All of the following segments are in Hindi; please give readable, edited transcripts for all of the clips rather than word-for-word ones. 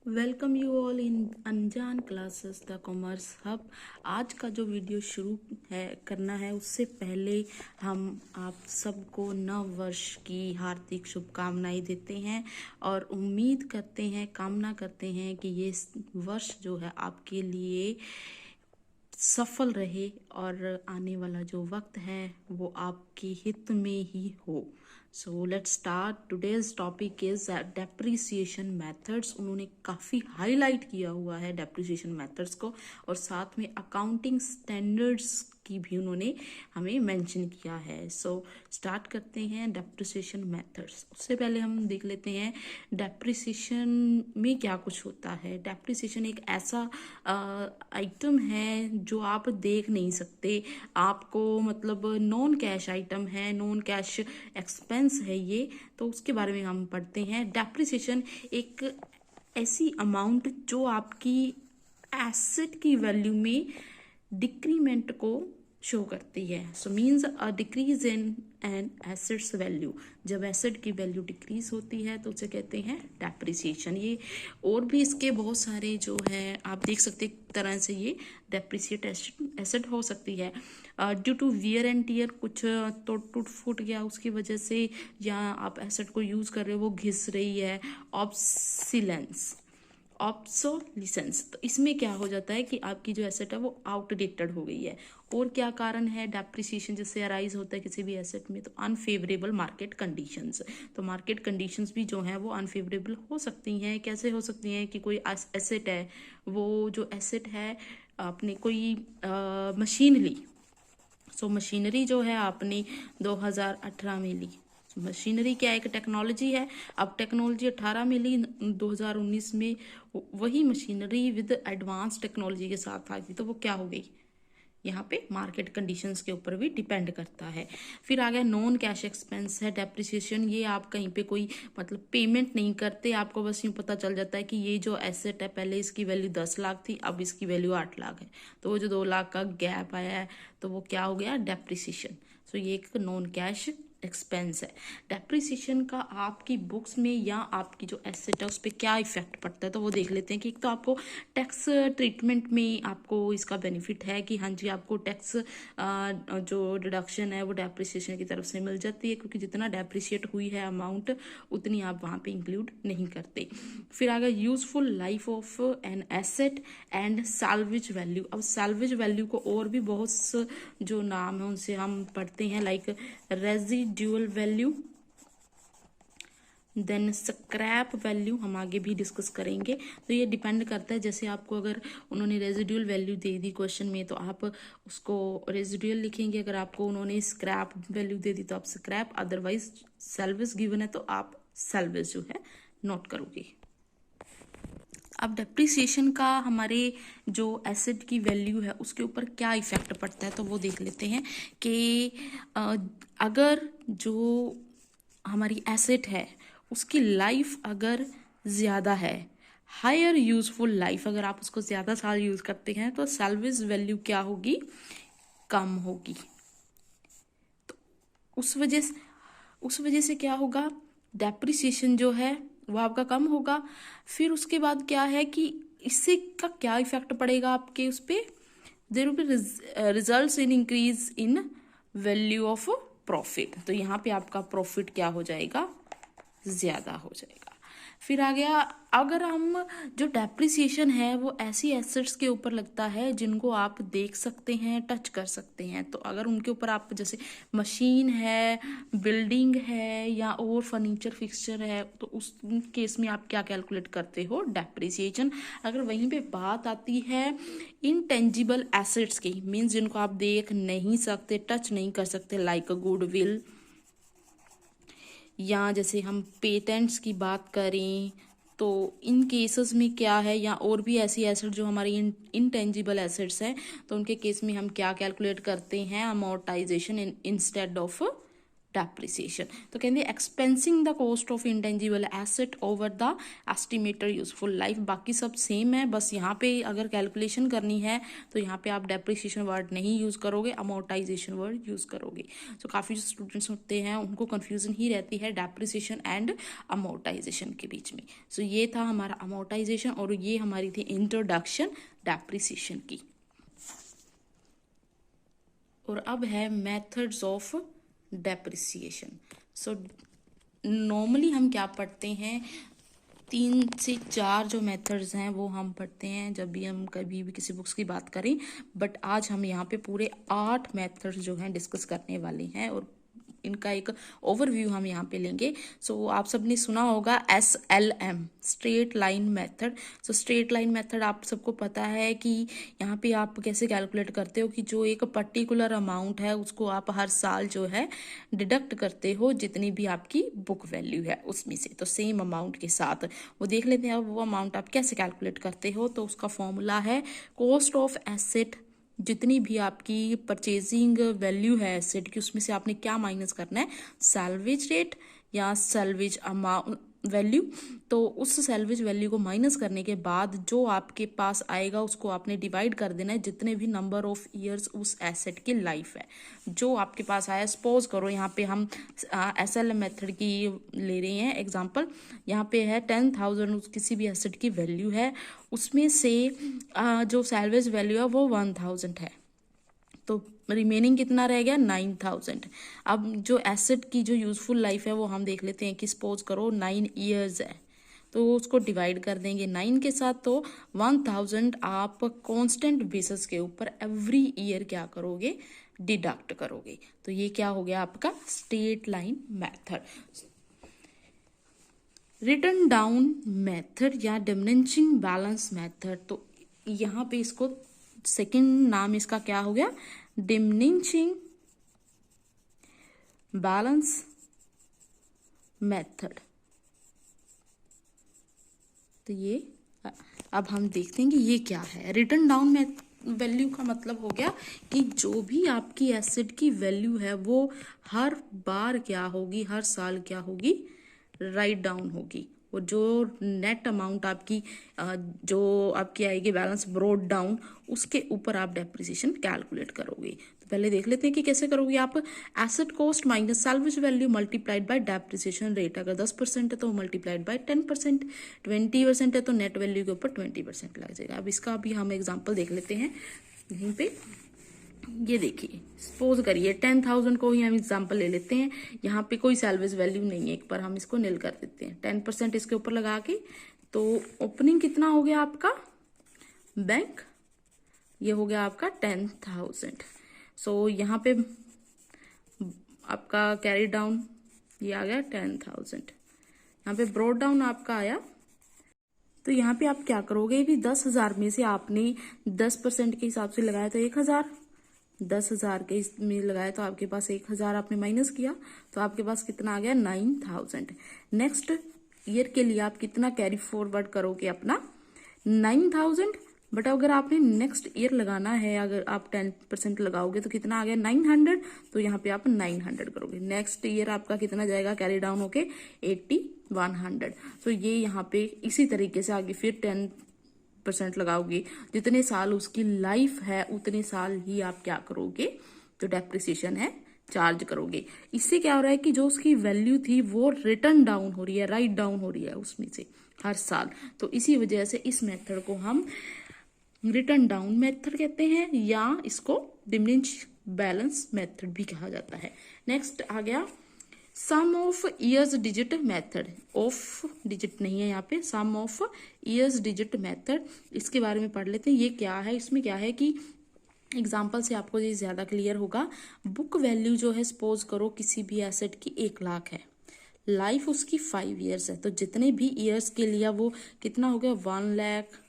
वेलकम यू ऑल इन अनजान क्लासेस द कॉमर्स हब। आज का जो वीडियो शुरू है करना है उससे पहले हम आप सबको नव वर्ष की हार्दिक शुभकामनाएं देते हैं और उम्मीद करते हैं, कामना करते हैं कि ये वर्ष जो है आपके लिए सफल रहे और आने वाला जो वक्त है वो आपके हित में ही हो। So let's start. Today's topic is depreciation methods. उन्होंने काफ़ी हाईलाइट किया हुआ है डेप्रिसिएशन मेथड्स को और साथ में अकाउंटिंग स्टैंडर्ड्स की भी उन्होंने हमें मेंशन किया है। सो स्टार्ट करते हैं डेप्रिसिएशन मेथड्स। उससे पहले हम देख लेते हैं डेप्रिसिएशन में क्या कुछ होता है। डेप्रिसिएशन एक ऐसा आइटम है जो आप देख नहीं सकते, आपको मतलब नॉन कैश आइटम है, नॉन कैश एक्सपेंस है ये, तो उसके बारे में हम पढ़ते हैं। डेप्रिसिएशन एक ऐसी अमाउंट जो आपकी एसेट की वैल्यू में डिक्रीमेंट को शो करती है। So means a decrease in an assets value. जब एसेट की वैल्यू डिक्रीज होती है तो उसे कहते हैं डेप्रिसिएशन। ये और भी इसके बहुत सारे जो है आप देख सकते तरह से ये डेप्रिसिएट एसेट हो सकती है। Due to wear and tear, कुछ तो टूट फूट गया उसकी वजह से, या आप एसेट को यूज कर रहे हो वो घिस रही है। ऑब्सिलेंस, ऑब्सोलिसेंस, तो इसमें क्या हो जाता है कि आपकी जो एसेट है वो आउटडेटेड हो गई है। और क्या कारण है डेप्रिसिएशन जिससे अराइज होता है किसी भी एसेट में? तो अनफेवरेबल मार्केट कंडीशंस। तो मार्केट कंडीशंस भी जो हैं वो अनफेवरेबल हो सकती हैं। कैसे हो सकती हैं? कि कोई एसेट है, वो जो एसेट है आपने कोई मशीन ली। सो मशीनरी जो है आपने 2018 में ली। मशीनरी क्या एक टेक्नोलॉजी है। अब टेक्नोलॉजी 18 में ली, 2019 में वही मशीनरी विद एडवांस टेक्नोलॉजी के साथ आ गई, तो वो क्या हो गई? यहाँ पे मार्केट कंडीशंस के ऊपर भी डिपेंड करता है। फिर आ गया नॉन कैश एक्सपेंस है डेप्रिसिएशन। ये आप कहीं पे कोई मतलब पेमेंट नहीं करते, आपको बस यूँ पता चल जाता है कि ये जो एसेट है पहले इसकी वैल्यू 10 लाख थी, अब इसकी वैल्यू 8 लाख है, तो वो जो 2 लाख का गैप आया है तो वो क्या हो गया? डेप्रिसिएशन। सो ये एक नॉन कैश एक्सपेंस है। डेप्रिसिएशन का आपकी बुक्स में या आपकी जो एसेट है उस पर क्या इफेक्ट पड़ता है तो वो देख लेते हैं। कि एक तो आपको टैक्स ट्रीटमेंट में आपको इसका बेनिफिट है कि हाँ जी आपको टैक्स जो डिडक्शन है वो डेप्रिसिएशन की तरफ से मिल जाती है, क्योंकि जितना डेप्रिशिएट हुई है अमाउंट उतनी आप वहाँ पे इंक्लूड नहीं करते। फिर आ गया useful life of an asset and salvage value. अब सैल्वेज वैल्यू को और भी बहुत जो नाम है उनसे हम पढ़ते हैं, like residual value, then scrap value हम आगे भी डिस्कस करेंगे। तो ये डिपेंड करता है, जैसे आपको अगर उन्होंने residual value they the question में तो आप उसको रेजिडुअल लिखेंगे, अगर आपको उन्होंने स्क्रैप वैल्यू दे दी तो आप स्क्रैप, अदरवाइज सेल्वेज गिवन है तो आप सेल्वेज जो है नोट करोगे। अब डेप्रिसिएशन का हमारे जो एसेट की वैल्यू है उसके ऊपर क्या इफेक्ट पड़ता है तो वो देख लेते हैं। कि अगर जो हमारी एसेट है उसकी लाइफ अगर ज़्यादा है, हायर यूजफुल लाइफ, अगर आप उसको ज़्यादा साल यूज़ करते हैं तो सैल्वेज वैल्यू क्या होगी? कम होगी। तो उस वजह से क्या होगा? डेप्रिसिएशन जो है वो आपका कम होगा। फिर उसके बाद क्या है कि इससे का क्या इफेक्ट पड़ेगा आपके उस पर? There will be results in increase in value of profit. तो यहाँ पे आपका प्रॉफिट क्या हो जाएगा? ज़्यादा हो जाएगा। फिर आ गया, अगर हम जो डेप्रिसिएशन है वो ऐसी एसेट्स के ऊपर लगता है जिनको आप देख सकते हैं, टच कर सकते हैं। तो अगर उनके ऊपर आप जैसे मशीन है, बिल्डिंग है या और फर्नीचर फिक्सचर है तो उस केस में आप क्या कैलकुलेट करते हो? डेप्रिसिएशन। अगर वहीं पे बात आती है इनटेंजिबल एसेट्स की, मीन्स जिनको आप देख नहीं सकते, टच नहीं कर सकते, लाइक गुडविल, या जैसे हम पेटेंट्स की बात करें तो इन केसेस में क्या है, या और भी ऐसी एसेट जो हमारी इनटेंजिबल एसेट्स हैं तो उनके केस में हम क्या कैलकुलेट करते हैं? Amortization instead of depreciation. तो कहते हैं expensing the cost of intangible asset over the estimated useful life. बाकी सब सेम है, बस यहाँ पे अगर कैलकुलेशन करनी है तो यहाँ पे आप डेप्रिसिएशन वर्ड नहीं यूज़ करोगे, अमोर्टाइजेशन वर्ड यूज़ करोगे। तो काफ़ी जो स्टूडेंट्स होते हैं उनको कन्फ्यूजन ही रहती है डेप्रिसिएशन एंड अमोर्टाइजेशन के बीच में। सो ये था हमारा अमोर्टाइजेशन और ये हमारी थी इंट्रोडक्शन डेप्रिसिएशन की। और अब है methods of depreciation. So normally हम क्या पढ़ते हैं, 3 से 4 जो मेथड्स हैं वो हम पढ़ते हैं जब भी हम कभी भी किसी बुक्स की बात करें, बट आज हम यहाँ पे पूरे 8 मेथड्स जो हैं डिस्कस करने वाले हैं और इनका एक ओवरव्यू हम यहाँ पे लेंगे। सो आप सबने सुना होगा SLM, straight line method. So straight line method आप सबको पता है कि यहाँ पे आप कैसे कैलकुलेट करते हो कि जो एक पर्टिकुलर अमाउंट है उसको आप हर साल जो है डिडक्ट करते हो जितनी भी आपकी बुक वैल्यू है उसमें से, तो सेम अमाउंट के साथ वो देख लेते हैं। अब वो अमाउंट आप कैसे कैलकुलेट करते हो, तो उसका फॉर्मूला है कॉस्ट ऑफ एसेट, जितनी भी आपकी परचेजिंग वैल्यू है एसेट की उसमें से आपने क्या माइनस करना है, सैल्वेज रेट या सैल्वेज अमाउंट वैल्यू। तो उस सैल्वेज वैल्यू को माइनस करने के बाद जो आपके पास आएगा उसको आपने डिवाइड कर देना है जितने भी नंबर ऑफ ईयर्स उस एसेट की लाइफ है जो आपके पास आया। सपोज करो यहाँ पे हम SLM मेथड की ले रहे हैं एग्जांपल, यहाँ पे है 10,000 किसी भी एसेट की वैल्यू है, उसमें से जो सैल्वेज वैल्यू है वो 1,000 है, तो रिमेनिंग कितना रह गया 9,000। अब जो एसेट की जो यूजफुल लाइफ है वो हम देख लेते हैं कि सपोज करो 9 ईयर्स है, तो उसको डिवाइड कर देंगे 9 के साथ, तो 1,000 आप कांस्टेंट बेसिस के ऊपर एवरी ईयर क्या करोगे, डिडक्ट करोगे। तो ये क्या हो गया आपका straight line method. Written down method या डिमिनिशिंग बैलेंस मेथड, तो यहाँ पे इसको सेकंड नाम इसका क्या हो गया, डिमिनिशिंग बैलेंस मेथड। तो ये अब हम देखते हैं कि ये क्या है। रिटन डाउन वैल्यू का मतलब हो गया कि जो भी आपकी एसेट की वैल्यू है वो हर बार क्या होगी, हर साल क्या होगी, राइट डाउन होगी। और जो नेट अमाउंट आपकी जो आपकी आएगी बैलेंस ब्रोड डाउन, उसके ऊपर आप डेप्रिसिएशन कैलकुलेट करोगे। तो पहले देख लेते हैं कि कैसे करोगे आप। Asset cost minus salvage value multiplied by depreciation rate. अगर 10% है तो मल्टीप्लाइड बाय 10%, 20% है तो नेट वैल्यू के ऊपर 20% लग जाएगा। अब इसका भी हम एग्जाम्पल देख लेते हैं यहीं पे। ये देखिए, सपोज करिए 10,000 को ही हम एग्जांपल ले लेते हैं, यहाँ पे कोई सैल्वेज वैल्यू नहीं है, एक बार हम इसको निल कर देते हैं 10% इसके ऊपर लगा के। तो ओपनिंग कितना हो गया आपका बैंक, ये हो गया आपका 10,000। सो यहाँ पे आपका कैरी डाउन ये आ गया 10,000, यहाँ पे ब्रॉड डाउन आपका आया। तो यहाँ पे आप क्या करोगे कि 10,000 में से आपने 10% के हिसाब से लगाया तो 1,000, 10,000 के में लगाया तो आपके पास 1,000 आपने माइनस किया, तो आपके पास कितना आ गया 9,000। नेक्स्ट ईयर के लिए आप कितना कैरी फॉरवर्ड करोगे अपना 9,000, बट अगर आपने नेक्स्ट ईयर लगाना है, अगर आप 10% लगाओगे तो कितना आ गया 900, तो यहाँ पे आप 900 करोगे। नेक्स्ट ईयर आपका कितना जाएगा कैरी डाउन होके 100। तो ये यहाँ पे इसी तरीके से आगे फिर 10% लगाओगे, जितने साल उसकी लाइफ है उतने साल ही आप क्या करोगे, जो डेप्रिसिएशन है चार्ज करोगे। इससे क्या हो रहा है कि जो उसकी वैल्यू थी वो रिटर्न डाउन हो रही है, राइट डाउन हो रही है उसमें से हर साल। तो इसी वजह से इस मेथड को हम रिटर्न डाउन मेथड कहते हैं या इसको डिमिनिश बैलेंस मेथड भी कहा जाता है। नेक्स्ट आ गया sum of years digit method. Of digit नहीं है यहाँ पे, sum of years digit method, इसके बारे में पढ़ लेते हैं। ये क्या है, इसमें क्या है कि एग्जाम्पल से आपको ये ज्यादा क्लियर होगा। बुक वैल्यू जो है सपोज करो किसी भी एसेट की 1 लाख है, लाइफ उसकी 5 ईयर्स है, तो जितने भी ईयर्स के लिए वो कितना हो गया 1 लाख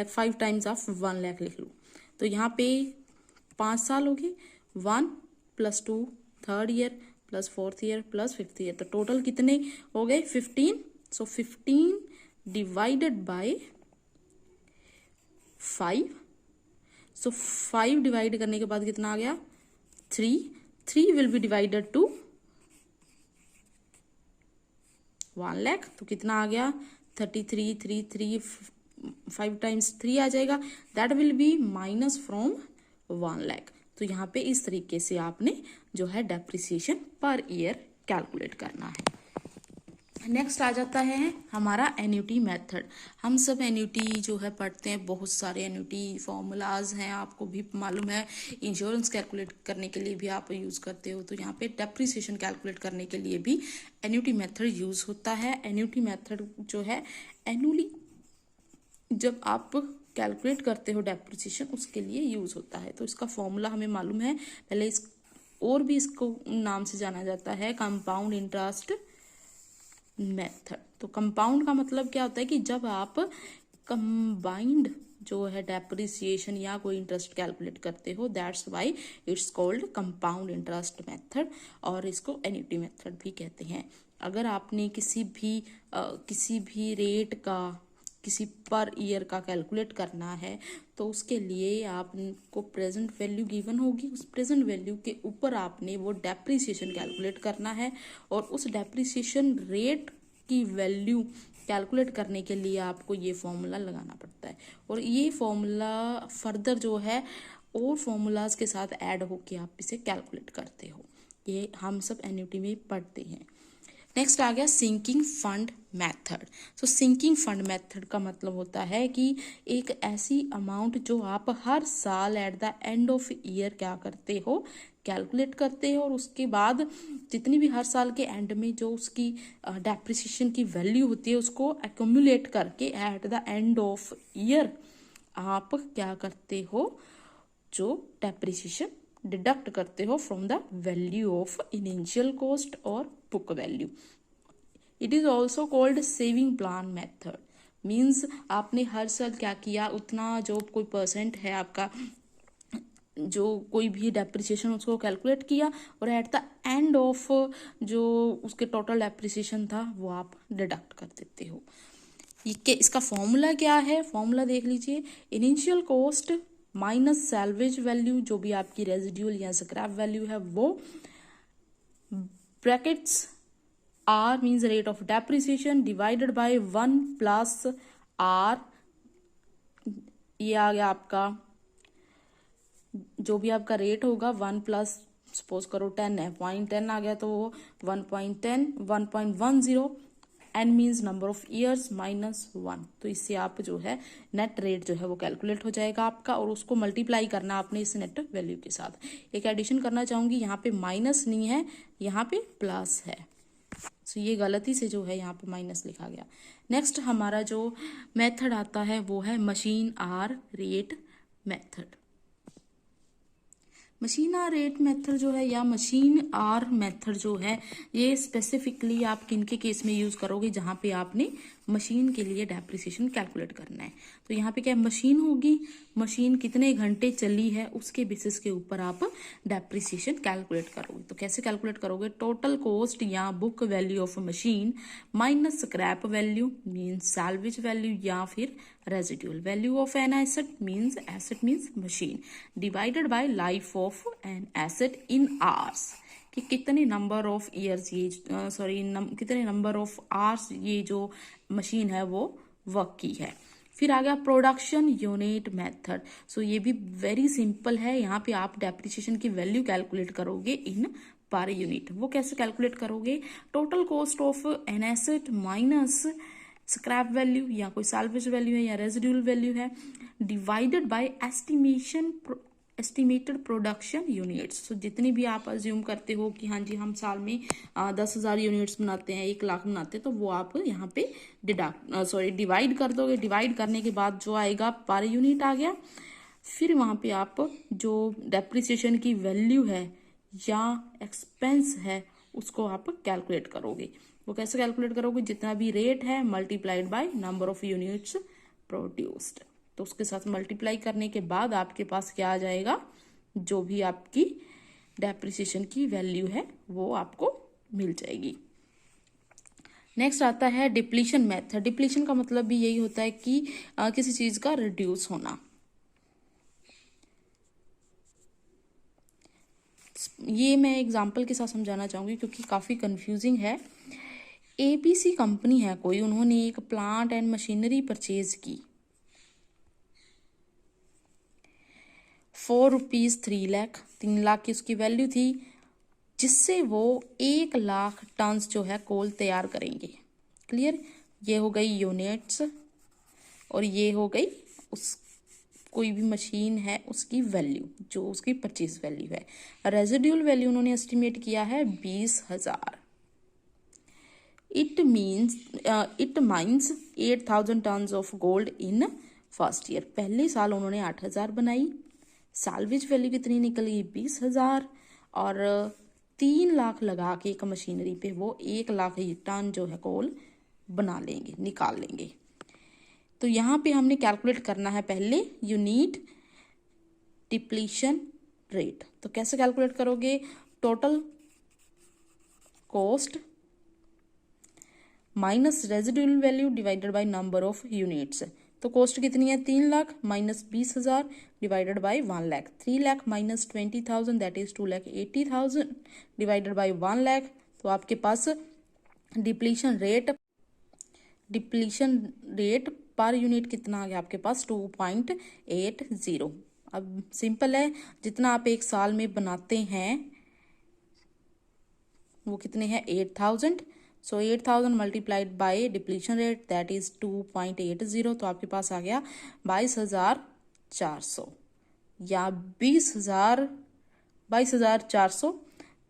5 टाइम्स ऑफ 1 लाख लिख लो। तो यहाँ पे 5 साल हो गए, 1 + 2 3rd year + 4th year + 5th year, तो टोटल कितने हो गए 15। सो 15 डिवाइडेड बाय 5। सो 5 डिवाइड करने के बाद कितना आ गया 3 will be divided to 1 lakh, तो कितना आ गया 33 5 times 3 आ जाएगा, that will be minus from 1 lakh। तो यहाँ पे इस तरीके से आपने जो है डेप्रिसिएशन पर ईयर कैलकुलेट करना है। नेक्स्ट आ जाता है हमारा एन्युटी मेथड। हम सब एन्युटी जो है पढ़ते हैं, बहुत सारे एन्युटी फॉर्मूलाज हैं, आपको भी मालूम है। इंश्योरेंस कैलकुलेट करने के लिए भी आप यूज़ करते हो, तो यहाँ पे डेप्रिसिएशन कैलकुलेट करने के लिए भी एन्युटी मेथड यूज़ होता है। एन्युटी मेथड जो है एनुअली जब आप कैलकुलेट करते हो डेप्रिसिएशन, उसके लिए यूज़ होता है। तो इसका फॉर्मूला हमें मालूम है पहले, इस और भी इसको नाम से जाना जाता है कंपाउंड इंटरेस्ट मेथड। तो कंपाउंड का मतलब क्या होता है कि जब आप कंबाइंड जो है डेप्रिसिएशन या कोई इंटरेस्ट कैलकुलेट करते हो, that's why it's called compound interest method, और इसको एन्युटी मेथड भी कहते हैं। अगर आपने किसी भी रेट का किसी पर ईयर का कैलकुलेट करना है, तो उसके लिए आपको प्रेजेंट वैल्यू गिवन होगी, उस प्रेजेंट वैल्यू के ऊपर आपने वो डेप्रिसिएशन कैलकुलेट करना है, और उस डेप्रिसिएशन रेट की वैल्यू कैलकुलेट करने के लिए आपको ये फॉर्मूला लगाना पड़ता है, और ये फॉर्मूला फर्दर जो है और फॉर्मूलाज के साथ ऐड होके आप इसे कैलकुलेट करते हो। ये हम सब एन्युटी में पढ़ते हैं। नेक्स्ट आ गया सिंकिंग फंड मेथड। तो सिंकिंग फंड मेथड का मतलब होता है कि एक ऐसी अमाउंट जो आप हर साल eight the end of year क्या करते हो, कैलकुलेट करते हो, और उसके बाद जितनी भी हर साल के एंड में जो उसकी डेप्रिसिएशन की वैल्यू होती है, उसको एक्यूमुलेट करके at the end of year आप क्या करते हो, जो डेप्रिसिएशन डिडक्ट करते हो from the value of initial cost और book value. It is also called saving plan method. Means आपने हर साल क्या किया, उतना जो कोई परसेंट है आपका, जो कोई भी डेप्रिसिएशन उसको कैलकुलेट किया, और एट द एंड ऑफ जो उसके टोटल डेप्रिसिएशन था वो आप डिडक्ट कर देते हो। ये इसका फॉर्मूला क्या है, फॉर्मूला देख लीजिए। Initial cost minus salvage value, जो भी आपकी रेजिड्यूल या स्क्रैप वैल्यू है वो, brackets r means rate of depreciation divided by 1 plus r, ये आ गया आपका जो भी आपका रेट होगा 1 प्लस सपोज करो 10 है, 0.10 आ गया तो वो 1.10 1.10, n means number of years minus 1। तो इससे आप जो है नेट रेट जो है वो कैलकुलेट हो जाएगा आपका, और उसको मल्टीप्लाई करना आपने इस नेट वैल्यू के साथ। एक एडिशन करना चाहूंगी, यहाँ पे माइनस नहीं है, यहाँ पे प्लस है, तो ये गलती से जो है यहाँ पे माइनस लिखा गया। नेक्स्ट हमारा जो मेथड आता है वो है machine hour rate method. Machine hour rate method जो है या मशीन आर मेथड जो है, ये स्पेसिफिकली आप किन के केस में यूज करोगे, जहाँ पे आपने मशीन के लिए डेप्रिसिएशन कैलकुलेट करना है। तो यहाँ पे क्या मशीन होगी, मशीन कितने घंटे चली है उसके बेसिस के ऊपर आप डेप्रिसिएशन कैलकुलेट करोगे। तो कैसे कैलकुलेट करोगे, टोटल कॉस्ट या book value of machine minus scrap value means salvage value, या फिर residual value of an asset means machine, divided by life of an asset in hours, कि कितने नंबर ऑफ ईयर्स ये कितने नंबर ऑफ आवर्स ये जो मशीन है वो वर्क की है। फिर आ गया प्रोडक्शन यूनिट मेथड। सो ये भी वेरी सिंपल है, यहाँ पे आप डेप्रिसिएशन की वैल्यू कैलकुलेट करोगे इन पर यूनिट। वो कैसे कैलकुलेट करोगे, total cost of an asset minus scrap value या कोई सैल्वेज वैल्यू है या रेजिड्यूल वैल्यू है, divided by estimated production units. तो जितनी भी आप अज्यूम करते हो कि हाँ जी हम साल में 10,000 यूनिट्स बनाते हैं, 1 लाख बनाते हैं, तो वो आप यहाँ पे डिवाइड कर दोगे। डिवाइड करने के बाद जो आएगा पर यूनिट आ गया। फिर वहाँ पे आप जो डेप्रिसिएशन की वैल्यू है या एक्सपेंस है उसको आप कैलकुलेट करोगे। वो कैसे कैलकुलेट करोगे, जितना भी रेट है multiplied by number of units produced. तो उसके साथ मल्टीप्लाई करने के बाद आपके पास क्या आ जाएगा, जो भी आपकी डेप्रिसिएशन की वैल्यू है वो आपको मिल जाएगी। नेक्स्ट आता है डिप्लीशन मेथड। डिप्लीशन का मतलब भी यही होता है कि किसी चीज का रिड्यूस होना। ये मैं एग्जांपल के साथ समझाना चाहूँगी क्योंकि काफ़ी कंफ्यूजिंग है। एबीसी कंपनी है कोई, उन्होंने एक प्लांट एंड मशीनरी परचेज की ₹4 3 लाख की उसकी वैल्यू थी, जिससे वो 1 लाख टन जो है कोल तैयार करेंगे। क्लियर? ये हो गई यूनिट्स और ये हो गई उस कोई भी मशीन है उसकी वैल्यू, जो उसकी परचेज वैल्यू है। रेजिड्यूल वैल्यू उन्होंने एस्टिमेट किया है 20,000। It mines 8,000 tons of gold in first year. पहले साल उन्होंने 8,000 बनाई। साल्वेज वैल्यू कितनी निकली? 20,000। और 3 लाख लगा के एक मशीनरी पे वो 1 लाख टन जो है कोल बना लेंगे, निकाल लेंगे। तो यहाँ पे हमने कैलकुलेट करना है पहले यूनिट डिप्लीशन रेट। तो कैसे कैलकुलेट करोगे? Total cost minus residual value divided by number of units. तो कॉस्ट कितनी है? 3 lakh minus 20,000 divided by 1 lakh. 3 lakh minus 20,000 that is 2,80,000 divided by 1 lakh. तो आपके पास डिप्लीशन रेट पर यूनिट कितना आ गया आपके पास? 2.80। अब सिंपल है, जितना आप एक साल में बनाते हैं वो कितने हैं? 8,000। सो 8,000 multiplied by depletion rate that is 2.80। तो आपके पास आ गया 22,400 या 22,400।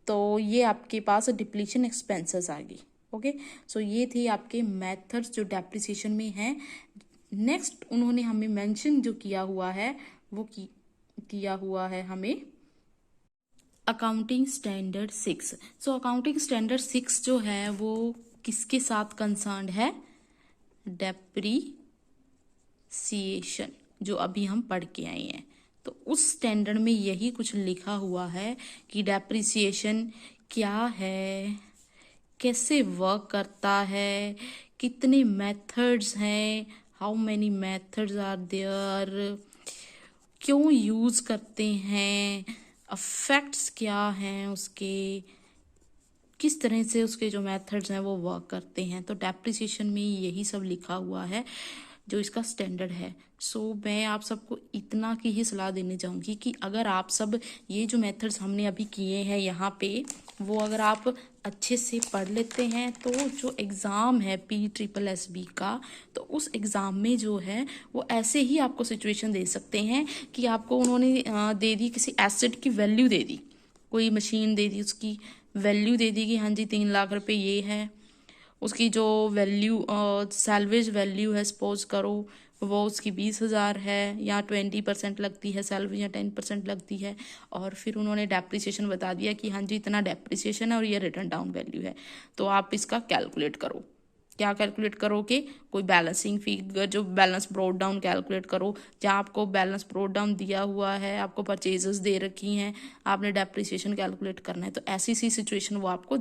तो ये आपके पास डिप्लीशन एक्सपेंसेस आ गई। ओके, सो ये थे आपके मेथड्स जो डेप्रिसिएशन में हैं। नेक्स्ट उन्होंने हमें मेंशन जो किया हुआ है वो किया हुआ है हमें accounting standard 6। So accounting standard 6 जो है वो किसके साथ कंसर्न्ड है? डेप्रीसिएशन, जो अभी हम पढ़ के आए हैं। तो उस स्टैंडर्ड में यही कुछ लिखा हुआ है कि डेप्रीसिएशन क्या है, कैसे वर्क करता है, कितने मेथड्स हैं, how many methods are there, क्यों यूज करते हैं, अफेक्ट्स क्या हैं उसके, किस तरह से उसके जो मेथड्स हैं वो वर्क करते हैं। तो डेप्रिसिएशन में यही सब लिखा हुआ है जो इसका स्टैंडर्ड है। सो मैं आप सबको इतना की ही सलाह देने चाहूँगी कि अगर आप सब ये जो मेथड्स हमने अभी किए हैं यहाँ पे वो अगर आप अच्छे से पढ़ लेते हैं तो जो एग्ज़ाम है PSSB का, तो उस एग्ज़ाम में जो है वो ऐसे ही आपको सिचुएशन दे सकते हैं कि आपको उन्होंने दे दी किसी एसेट की वैल्यू दे दी, कोई मशीन दे दी, उसकी वैल्यू दे दी कि हाँ जी 3 लाख रुपए ये है, उसकी जो वैल्यू सैल्वेज वैल्यू है सपोज करो वो उसकी 20,000 है, या 20% लगती है सैलरी या 10% लगती है, और फिर उन्होंने डेप्रिसिएशन बता दिया कि हाँ जी इतना डेप्रिसिएशन है और ये रिटर्न डाउन वैल्यू है। तो आप इसका कैलकुलेट करो। क्या कैलकुलेट करोगे? कोई बैलेंसिंग फिगर, जो बैलेंस ब्रोड डाउन कैलकुलेट करो, जहाँ आपको बैलेंस ब्रोड डाउन दिया हुआ है, आपको परचेजेस दे रखी हैं, आपने डेप्रिसिएशन कैलकुलेट करना है। तो ऐसी सी सिचुएशन वो आपको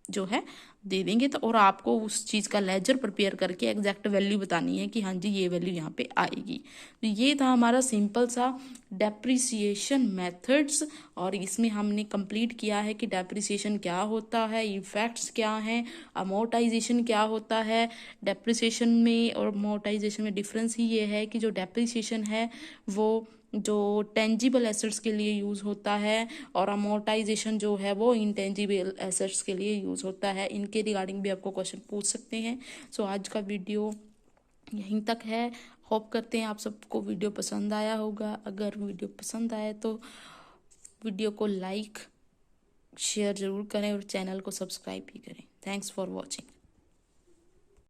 जो है दे देंगे। तो और आपको उस चीज़ का लेजर प्रिपेयर करके एग्जैक्ट वैल्यू बतानी है कि हाँ जी ये वैल्यू यहाँ पे आएगी। तो ये था हमारा सिंपल सा डेप्रिसिएशन मेथड्स, और इसमें हमने कंप्लीट किया है कि डेप्रिसिएशन क्या होता है, इफेक्ट्स क्या हैं, अमोर्टाइजेशन क्या होता है। डेप्रिसिएशन में और अमोर्टाइजेशन में डिफरेंस ही ये है कि जो डेप्रिसिएशन है वो जो टेंजिबल एसेट्स के लिए यूज़ होता है, और अमोर्टाइजेशन जो है वो इंटेंजिबल एसेट्स के लिए यूज़ होता है। इनके रिगार्डिंग भी आपको क्वेश्चन पूछ सकते हैं। सो आज का वीडियो यहीं तक है। होप करते हैं आप सबको वीडियो पसंद आया होगा। अगर वीडियो पसंद आए तो वीडियो को लाइक शेयर ज़रूर करें और चैनल को सब्सक्राइब भी करें। Thanks for watching.